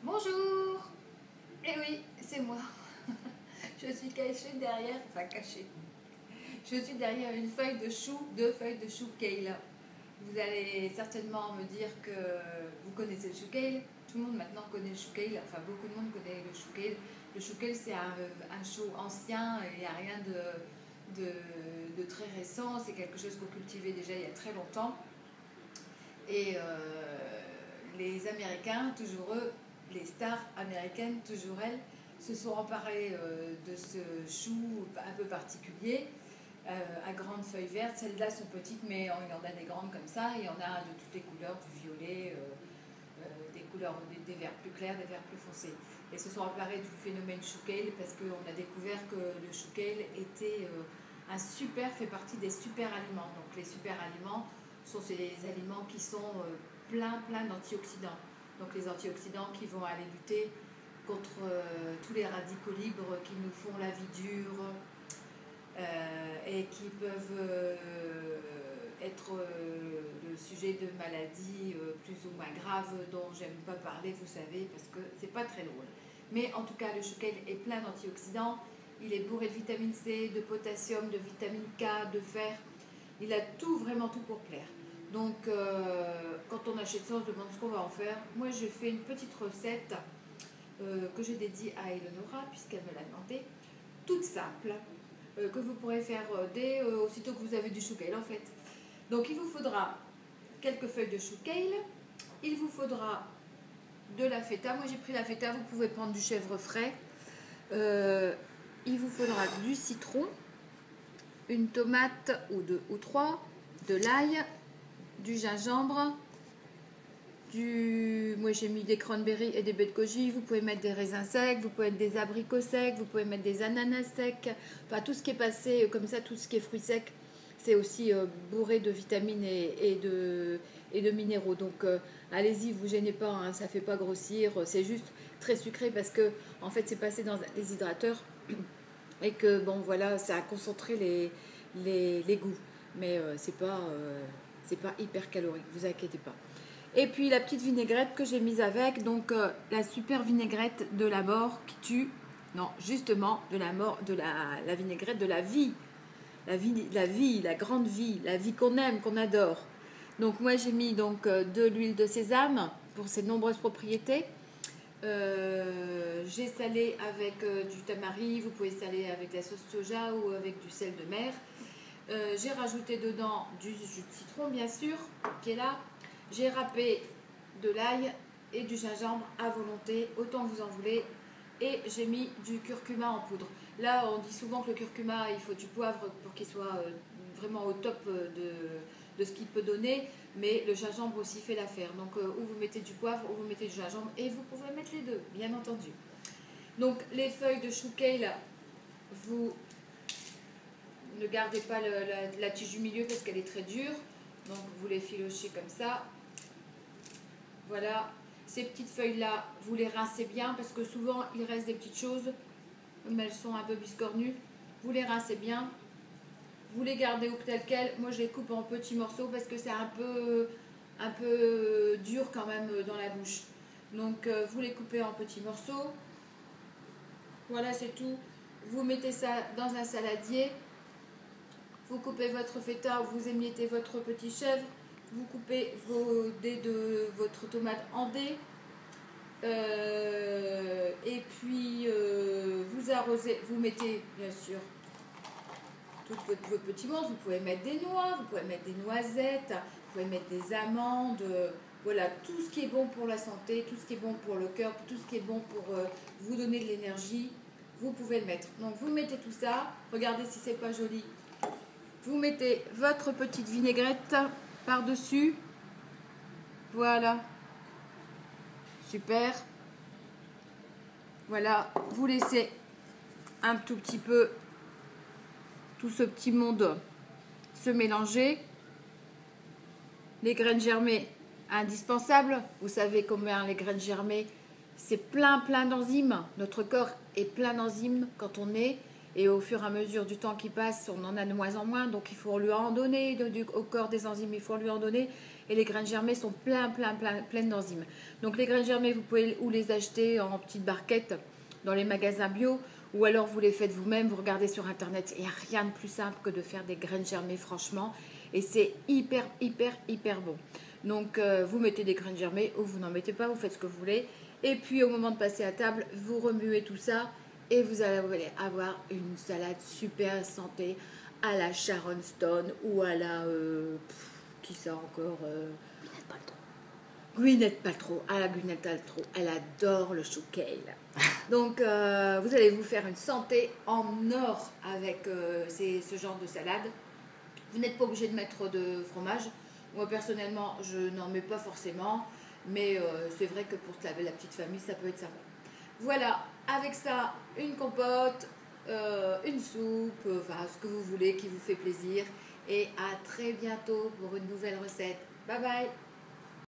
Bonjour. Eh oui, c'est moi. Je suis cachée derrière, enfin cachée. Je suis derrière une feuille de chou, deux feuilles de chou kale. Vous allez certainement me dire que vous connaissez le chou kale. Tout le monde maintenant connaît le chou kale, enfin beaucoup de monde connaît le chou kale. Le chou kale c'est un chou ancien, il n'y a rien de très récent, c'est quelque chose qu'on cultivait déjà il y a très longtemps. Et les Américains, toujours eux, les stars américaines, toujours elles, se sont emparées de ce chou un peu particulier, à grandes feuilles vertes. Celles-là sont petites, mais il y en a des grandes comme ça. Il y en a de toutes les couleurs, du violet, des couleurs, des verts plus clairs, des verts plus foncés. Et se sont emparées du phénomène chou kale parce qu'on a découvert que le chou kale était fait partie des super aliments. Donc les super aliments sont ces aliments qui sont plein d'antioxydants. Donc les antioxydants qui vont aller lutter contre tous les radicaux libres qui nous font la vie dure et qui peuvent être le sujet de maladies plus ou moins graves dont j'aime pas parler, vous savez, parce que c'est pas très drôle. Mais en tout cas, le chou kale est plein d'antioxydants. Il est bourré de vitamine C, de potassium, de vitamine K, de fer. Il a tout, vraiment tout pour plaire. Donc, quand on achète ça, on se demande ce qu'on va en faire. Moi, j'ai fait une petite recette que j'ai dédiée à Eleonora, puisqu'elle me l'a demandé, toute simple, que vous pourrez faire dès aussitôt que vous avez du chou kale, en fait. Donc, il vous faudra quelques feuilles de chou kale. Il vous faudra de la feta. Moi, j'ai pris la feta. Vous pouvez prendre du chèvre frais. Il vous faudra du citron, une tomate ou deux ou trois, de l'ail, du gingembre, moi j'ai mis des cranberries et des baies de goji. Vous pouvez mettre des raisins secs, vous pouvez mettre des abricots secs, vous pouvez mettre des ananas secs, enfin tout ce qui est passé comme ça, tout ce qui est fruits secs, c'est aussi bourré de vitamines et de minéraux. Donc allez-y, vous gênez pas, hein, ça fait pas grossir, c'est juste très sucré parce que en fait c'est passé dans un déshydrateur et que bon voilà, ça a concentré les goûts, mais c'est pas hyper calorique, vous inquiétez pas. Et puis la petite vinaigrette que j'ai mise avec, donc la super vinaigrette de la mort qui tue, non justement de la mort, de la vinaigrette de la vie, la grande vie, la vie qu'on aime, qu'on adore. Donc moi j'ai mis donc de l'huile de sésame pour ses nombreuses propriétés. J'ai salé avec du tamari, vous pouvez saler avec la sauce soja ou avec du sel de mer. J'ai rajouté dedans du jus de citron bien sûr qui est là. J'ai râpé de l'ail et du gingembre à volonté, autant que vous en voulez. Et j'ai mis du curcuma en poudre. Là, on dit souvent que le curcuma, il faut du poivre pour qu'il soit vraiment au top de ce qu'il peut donner. Mais le gingembre aussi fait l'affaire. Donc, ou vous mettez du poivre ou vous mettez du gingembre. Et vous pouvez mettre les deux, bien entendu. Donc, les feuilles de chou kale, vous ne gardez pas la tige du milieu parce qu'elle est très dure. Donc, vous les filochez comme ça. Voilà, ces petites feuilles-là, vous les rincez bien parce que souvent il reste des petites choses, comme elles sont un peu biscornues. Vous les rincez bien, vous les gardez au tel quel. Moi je les coupe en petits morceaux parce que c'est un peu dur quand même dans la bouche. Donc vous les coupez en petits morceaux. Voilà, c'est tout. Vous mettez ça dans un saladier. Vous coupez votre feta, vous émiettez votre petit chèvre. Vous coupez vos dés de votre tomate en dés. Et puis vous arrosez, vous mettez bien sûr tout votre petit monde. Vous pouvez mettre des noix, vous pouvez mettre des noisettes, vous pouvez mettre des amandes. Voilà, tout ce qui est bon pour la santé, tout ce qui est bon pour le cœur, tout ce qui est bon pour vous donner de l'énergie, vous pouvez le mettre. Donc vous mettez tout ça, regardez si c'est pas joli. Vous mettez votre petite vinaigrette par-dessus. Voilà. Super. Voilà, vous laissez un tout petit peu tout ce petit monde se mélanger. Les graines germées, indispensables. Vous savez combien les graines germées, c'est plein d'enzymes. Notre corps est plein d'enzymes quand on est. Et au fur et à mesure du temps qui passe, on en a de moins en moins. Donc il faut lui en donner au corps des enzymes, il faut lui en donner. et les graines germées sont pleines d'enzymes. Donc les graines germées, vous pouvez ou les acheter en petites barquettes dans les magasins bio, ou alors vous les faites vous-même, vous regardez sur internet. Il n'y a rien de plus simple que de faire des graines germées, franchement, et c'est hyper bon. Donc vous mettez des graines germées ou vous n'en mettez pas, vous faites ce que vous voulez. Et puis au moment de passer à table, vous remuez tout ça et vous allez avoir une salade super santé à la Sharon Stone ou à la... qui ça encore Gwyneth Paltrow. À la Gwyneth Paltrow, elle adore le chou kale. Donc vous allez vous faire une santé en or avec ce genre de salade. Vous n'êtes pas obligé de mettre de fromage. Moi personnellement, je n'en mets pas forcément, mais c'est vrai que pour la petite famille, ça peut être sympa. Voilà, avec ça, une compote, une soupe, enfin ce que vous voulez qui vous fait plaisir. Et à très bientôt pour une nouvelle recette. Bye bye!